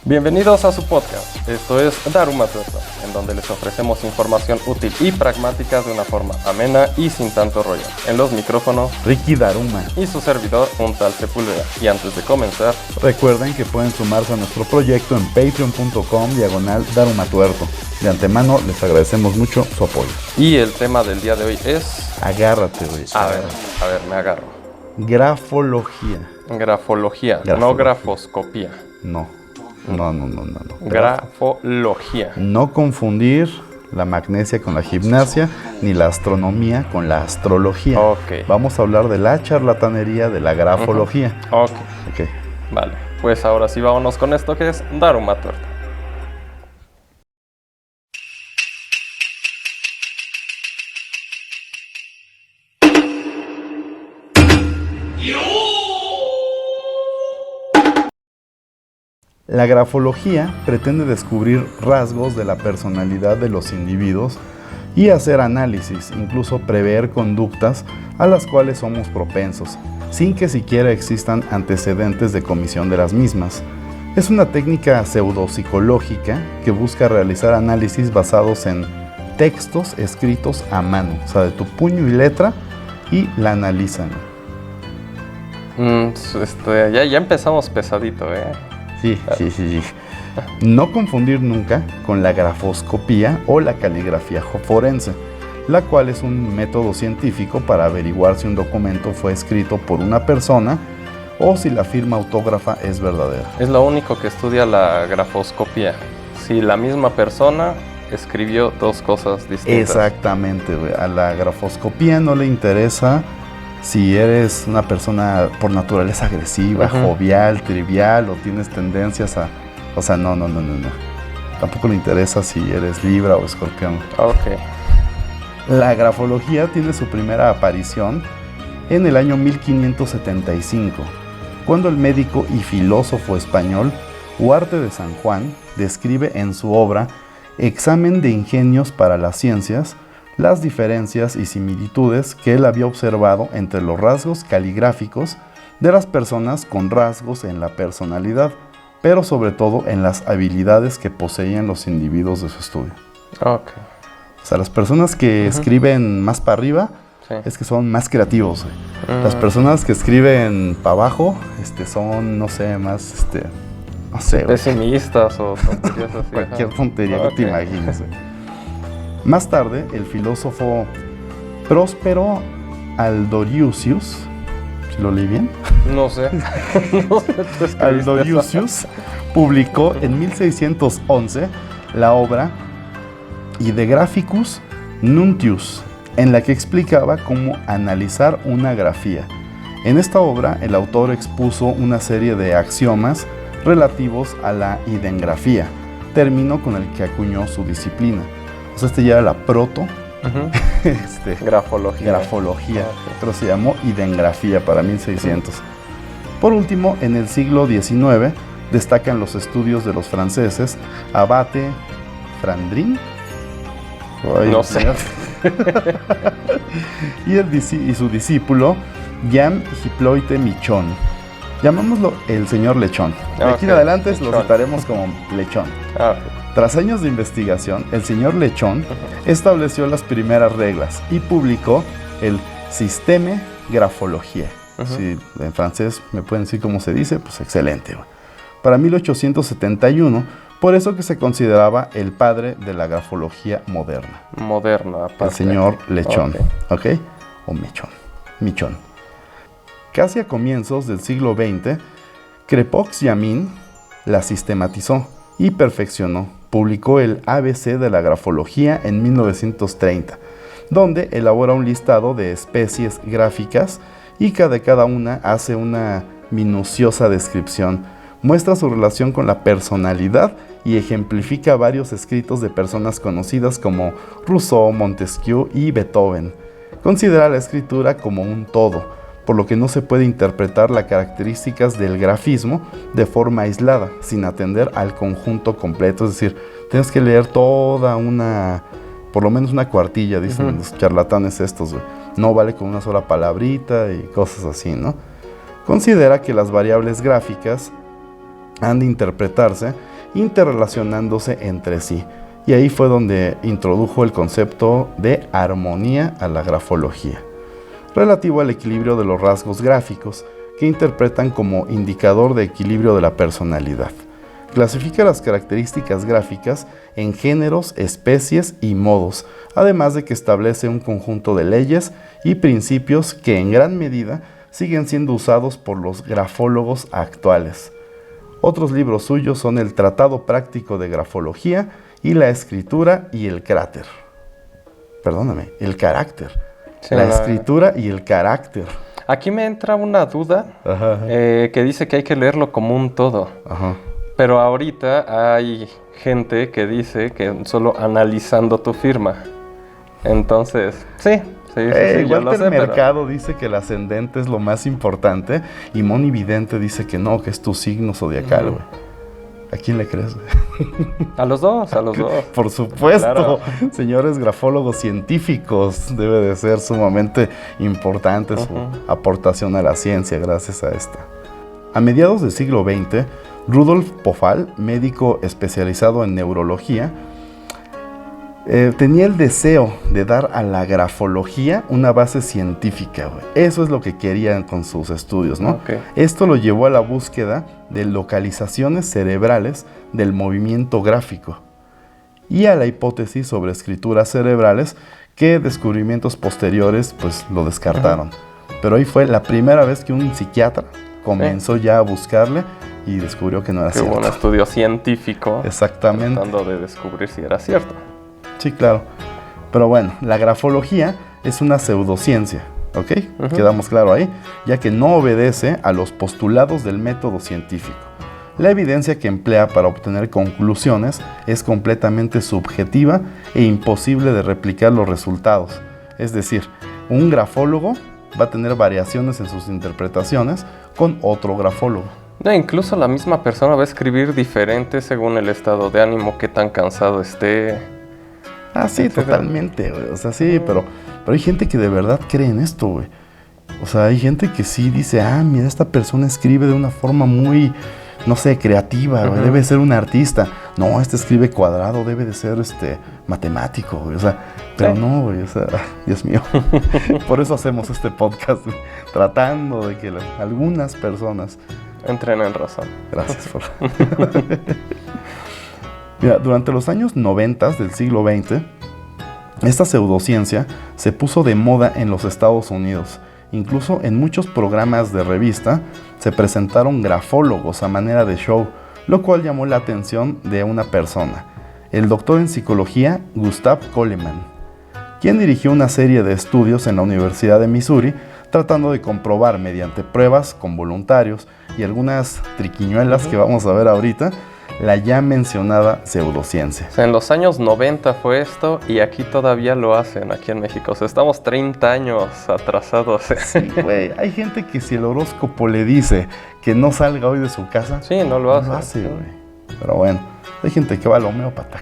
Bienvenidos a su podcast, esto es Daruma Tuerto, en donde les ofrecemos información útil y pragmática de una forma amena y sin tanto rollo. En los micrófonos, Ricky Daruma y su servidor, un tal Sepúlveda. Y antes de comenzar, recuerden que pueden sumarse a nuestro proyecto en patreon.com/darumatuerto. De antemano les agradecemos mucho su apoyo. Y el tema del día de hoy es... Agárrate, güey. A ver, me agarro. Grafología. Grafología, no grafoscopía. No. Grafología. No confundir la magnesia con la gimnasia, ni la astronomía con la astrología. Ok. Vamos a hablar de la charlatanería de la grafología. Ok. Ok. Vale, pues ahora sí vámonos con esto que es Daruma Tuerto. La grafología pretende descubrir rasgos de la personalidad de los individuos y hacer análisis, incluso prever conductas a las cuales somos propensos, sin que siquiera existan antecedentes de comisión de las mismas. Es una técnica pseudopsicológica que busca realizar análisis basados en textos escritos a mano, o sea, de tu puño y letra, y la analizan. Ya empezamos pesadito, Sí. No confundir nunca con la grafoscopía o la caligrafía forense, la cual es un método científico para averiguar si un documento fue escrito por una persona o si la firma autógrafa es verdadera. Es lo único que estudia la grafoscopía. Si la misma persona escribió dos cosas distintas. Exactamente, güey. A la grafoscopía no le interesa si eres una persona por naturaleza agresiva, jovial, trivial, o tienes tendencias a... O sea, no. Tampoco le interesa si eres Libra o Escorpión. Ok. La grafología tiene su primera aparición en el año 1575, cuando el médico y filósofo español Huarte de San Juan describe en su obra Examen de ingenios para las ciencias las diferencias y similitudes que él había observado entre los rasgos caligráficos de las personas con rasgos en la personalidad, pero sobre todo en las habilidades que poseían los individuos de su estudio. Ok. O sea, las personas que escriben más para arriba, Sí. es que son más creativos, güey. Las personas que escriben para abajo, son, no sé, más, no sé, güey. Pesimistas o tonterías así. Cualquier tontería que te imagines, güey. Más tarde, el filósofo Próspero Aldoriusius, ¿si lo leí bien? No sé. Tú escribiste Aldoriusius publicó en 1611 la obra Idegraphicus Nuntius, en la que explicaba cómo analizar una grafía. En esta obra, el autor expuso una serie de axiomas relativos a la idengrafía, término con el que acuñó su disciplina. O sea, ya era la Grafología. pero se llamó idengrafía para 1600. Por último, en el siglo XIX destacan los estudios de los franceses Abate Frandrin, No sé. y su discípulo Jean Hippolyte Michon. Llamámoslo el señor Lechón. De aquí en adelante lo citaremos como Lechón. Tras años de investigación, el señor Lechón estableció las primeras reglas y publicó el Système Graphologique. Si en francés me pueden decir cómo se dice, pues excelente. Para 1871, por eso que se consideraba el padre de la grafología moderna. Aparte. El señor Lechón, ¿ok? O Michón. Casi a comienzos del siglo XX, Krepox-Yamin la sistematizó y perfeccionó. Publicó el ABC de la grafología en 1930, donde elabora un listado de especies gráficas y de cada una hace una minuciosa descripción. Muestra su relación con la personalidad y ejemplifica varios escritos de personas conocidas como Rousseau, Montesquieu y Beethoven. Considera la escritura como un todo, por lo que no se puede interpretar las características del grafismo de forma aislada, sin atender al conjunto completo. Es decir, tienes que leer toda por lo menos una cuartilla, dicen los charlatanes estos, güey. No vale con una sola palabrita y cosas así, ¿no? Considera que las variables gráficas han de interpretarse interrelacionándose entre sí. Y ahí fue donde introdujo el concepto de armonía a la grafología, relativo al equilibrio de los rasgos gráficos, que interpretan como indicador de equilibrio de la personalidad. Clasifica las características gráficas en géneros, especies y modos, además de que establece un conjunto de leyes y principios que en gran medida siguen siendo usados por los grafólogos actuales. Otros libros suyos son el Tratado Práctico de Grafología y la Escritura y el Carácter. El Carácter. Sí, la escritura y el carácter. Aquí me entra una duda que dice que hay que leerlo como un todo. Ajá. Pero ahorita hay gente que dice que solo analizando tu firma. Entonces, sí, igual yo que lo el sé, mercado dice que el ascendente es lo más importante y Moni Vidente dice que no, que es tu signo zodiacal, güey. ¿A quién le crees, güey? A los dos. Por supuesto, Claro. Señores grafólogos científicos, debe de ser sumamente importante su aportación a la ciencia gracias a esta. A mediados del siglo XX, Rudolf Poffal, médico especializado en neurología, tenía el deseo de dar a la grafología una base científica, güey. Eso es lo que querían con sus estudios, ¿no? Okay. Esto lo llevó a la búsqueda de localizaciones cerebrales del movimiento gráfico y a la hipótesis sobre escrituras cerebrales que descubrimientos posteriores pues lo descartaron. Pero ahí fue la primera vez que un psiquiatra comenzó ya a buscarle y descubrió que no era cierto. Hubo un estudio científico Exactamente. tratando de descubrir si era cierto. Sí, claro. Pero bueno, la grafología es una pseudociencia, ¿ok? Quedamos claro ahí, ya que no obedece a los postulados del método científico. La evidencia que emplea para obtener conclusiones es completamente subjetiva e imposible de replicar los resultados. Es decir, un grafólogo va a tener variaciones en sus interpretaciones con otro grafólogo. No, incluso la misma persona va a escribir diferente según el estado de ánimo, qué tan cansado esté. Ah, sí, totalmente, güey. O sea, sí, pero hay gente que de verdad cree en esto, güey. O sea, hay gente que sí dice, mira, esta persona escribe de una forma muy, no sé, creativa, güey. Debe ser un artista. No, este escribe cuadrado, debe de ser, matemático, güey. O sea, pero no, güey. O sea, Dios mío. Por eso hacemos este podcast, güey, tratando de que algunas personas entren en razón. Gracias por... Mira, durante los años 90 del siglo XX, esta pseudociencia se puso de moda en los Estados Unidos. Incluso en muchos programas de revista se presentaron grafólogos a manera de show, lo cual llamó la atención de una persona, el doctor en psicología Gustav Kohlemann, quien dirigió una serie de estudios en la Universidad de Missouri tratando de comprobar mediante pruebas con voluntarios y algunas triquiñuelas que vamos a ver ahorita, la ya mencionada pseudociencia. O sea, en los años 90 fue esto y aquí todavía lo hacen, aquí en México. O sea, estamos 30 años atrasados. Sí, güey. Hay gente que si el horóscopo le dice que no salga hoy de su casa, sí, no lo hace. No lo hace, güey. Pero bueno, hay gente que va al homeópata.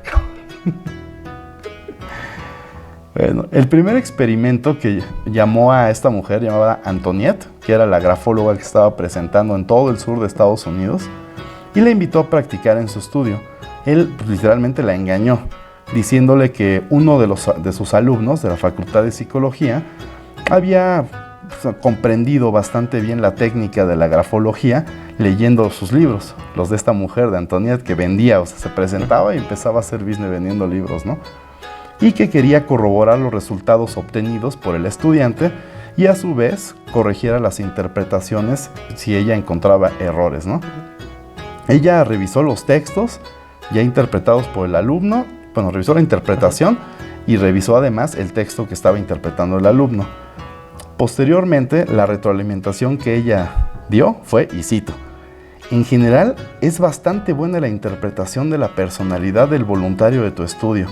Bueno, el primer experimento que llamó a esta mujer, llamada Antoniette, que era la grafóloga que estaba presentando en todo el sur de Estados Unidos, y la invitó a practicar en su estudio. Él pues, literalmente la engañó, diciéndole que uno de sus alumnos de la Facultad de Psicología había comprendido bastante bien la técnica de la grafología leyendo sus libros, los de esta mujer, de Antoniette, que vendía, o sea, se presentaba y empezaba a hacer business vendiendo libros, ¿no? Y que quería corroborar los resultados obtenidos por el estudiante y a su vez corrigiera las interpretaciones si ella encontraba errores, ¿no? Ella revisó los textos ya interpretados por el alumno, bueno, revisó la interpretación y revisó además el texto que estaba interpretando el alumno. Posteriormente, la retroalimentación que ella dio fue, y cito, en general, es bastante buena la interpretación de la personalidad del voluntario de tu estudio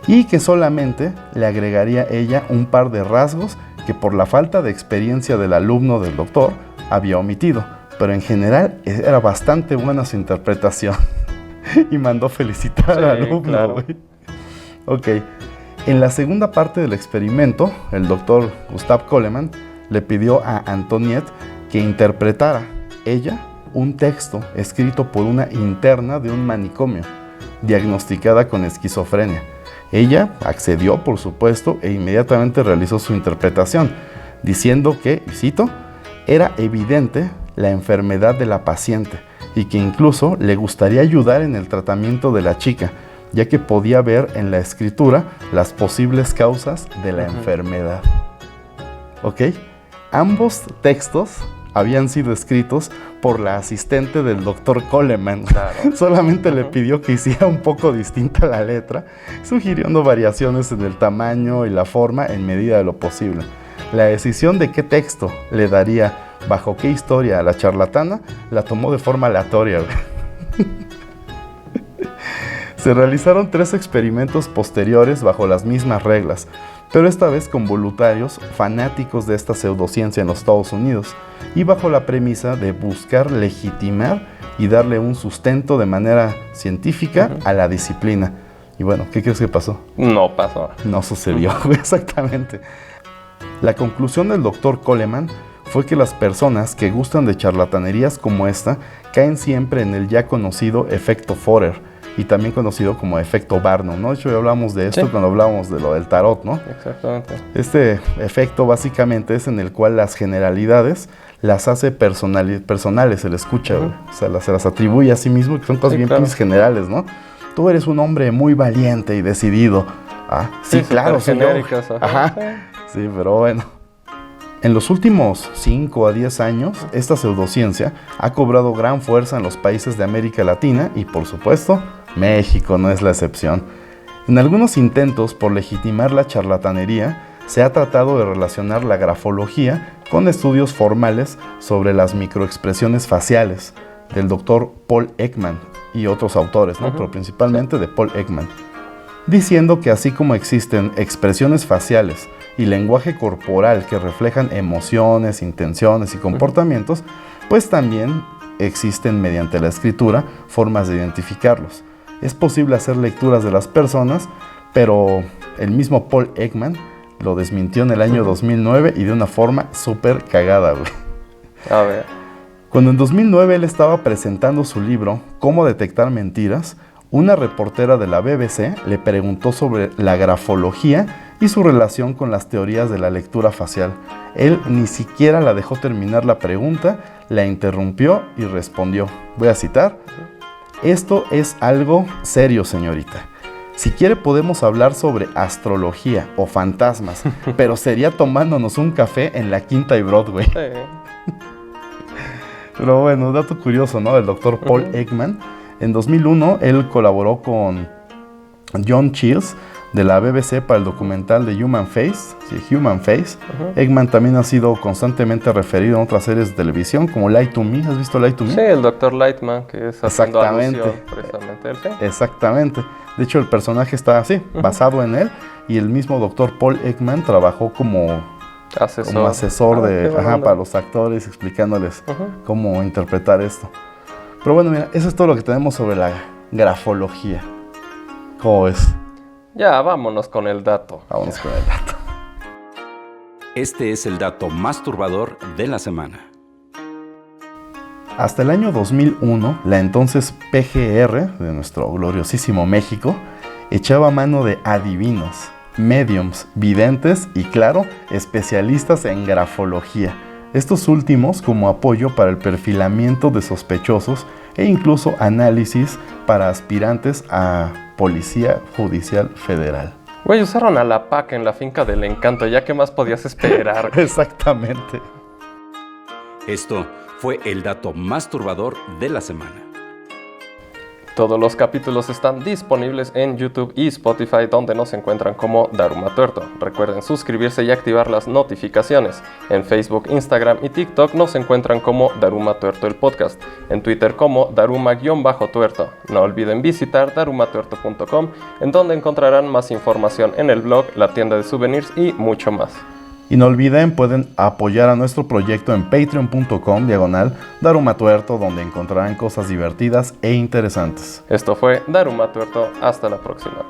y que solamente le agregaría ella un par de rasgos que por la falta de experiencia del alumno del doctor había omitido. Pero en general era bastante buena su interpretación. Y mandó felicitar al alumno, claro. Güey. Ok. En la segunda parte del experimento, el doctor Gustav Kohlemann le pidió a Antoniette que interpretara ella un texto escrito por una interna de un manicomio, diagnosticada con esquizofrenia. Ella accedió, por supuesto, e inmediatamente realizó su interpretación, diciendo que, y cito, era evidente la enfermedad de la paciente y que incluso le gustaría ayudar en el tratamiento de la chica, ya que podía ver en la escritura las posibles causas de la enfermedad. ¿Ok? Ambos textos habían sido escritos por la asistente del doctor Coleman. Claro. Solamente le pidió que hiciera un poco distinta la letra, sugiriendo variaciones en el tamaño y la forma en medida de lo posible. La decisión de qué texto le daría bajo qué historia a la charlatana la tomó de forma aleatoria. Se realizaron 3 experimentos posteriores bajo las mismas reglas, pero esta vez con voluntarios fanáticos de esta pseudociencia en los Estados Unidos y bajo la premisa de buscar legitimar y darle un sustento de manera científica a la disciplina. Y bueno, ¿qué crees que pasó? No pasó. No sucedió, exactamente. La conclusión del Dr. Coleman fue que las personas que gustan de charlatanerías como esta caen siempre en el ya conocido efecto Forer, y también conocido como efecto Barnum, ¿no? De hecho, ya hablamos de esto cuando hablábamos de lo del tarot, ¿no? Exactamente. Este efecto básicamente es en el cual las generalidades las hace personales, se le escucha, o sea, se las atribuye a sí mismo, que son cosas bien generales, ¿no? Tú eres un hombre muy valiente y decidido. Ah, sí, claro, soy yo. Ajá. Sí, pero bueno. En los últimos 5 a 10 años, esta pseudociencia ha cobrado gran fuerza en los países de América Latina y, por supuesto, México no es la excepción. En algunos intentos por legitimar la charlatanería, se ha tratado de relacionar la grafología con estudios formales sobre las microexpresiones faciales del Dr. Paul Ekman y otros autores, ¿no? Pero principalmente de Paul Ekman, diciendo que así como existen expresiones faciales y lenguaje corporal que reflejan emociones, intenciones y comportamientos, pues también existen mediante la escritura formas de identificarlos. Es posible hacer lecturas de las personas, pero el mismo Paul Ekman lo desmintió en el año 2009 y de una forma súper cagada, güey. A ver. Cuando en 2009 él estaba presentando su libro Cómo detectar mentiras, una reportera de la BBC le preguntó sobre la grafología y su relación con las teorías de la lectura facial. Él ni siquiera la dejó terminar la pregunta, la interrumpió y respondió. Voy a citar: "Esto es algo serio, señorita. Si quiere podemos hablar sobre astrología o fantasmas, pero sería tomándonos un café en la Quinta y Broadway". Sí. Pero bueno, dato curioso, ¿no? El doctor Paul Ekman. En 2001, él colaboró con John Chills de la BBC para el documental de Human Face. Sí, Human Face. Ekman también ha sido constantemente referido en otras series de televisión como Lie to Me. ¿Has visto Lie to Me? Sí, el Dr. Lightman, que es haciendo alusión precisamente él. Exactamente. De hecho, el personaje está así, basado en él, y el mismo Dr. Paul Ekman trabajó como asesor para los actores, explicándoles cómo interpretar esto. Pero bueno, mira, eso es todo lo que tenemos sobre la grafología. ¿Cómo ves? Ya, vámonos con el dato. Vámonos con el dato. Este es el dato más turbador de la semana. Hasta el año 2001, la entonces PGR de nuestro gloriosísimo México echaba mano de adivinos, mediums, videntes y, claro, especialistas en grafología. Estos últimos como apoyo para el perfilamiento de sospechosos e incluso análisis para aspirantes a Policía Judicial Federal. Güey, usaron a la PAC en la finca del encanto, ya que más podías esperar. Exactamente. Esto fue el dato más turbador de la semana. Todos los capítulos están disponibles en YouTube y Spotify, donde nos encuentran como Daruma Tuerto. Recuerden suscribirse y activar las notificaciones. En Facebook, Instagram y TikTok nos encuentran como Daruma Tuerto el podcast. En Twitter como Daruma-Tuerto. No olviden visitar darumatuerto.com, en donde encontrarán más información en el blog, la tienda de souvenirs y mucho más. Y no olviden, pueden apoyar a nuestro proyecto en patreon.com/Daruma Tuerto, donde encontrarán cosas divertidas e interesantes. Esto fue Daruma Tuerto. Hasta la próxima.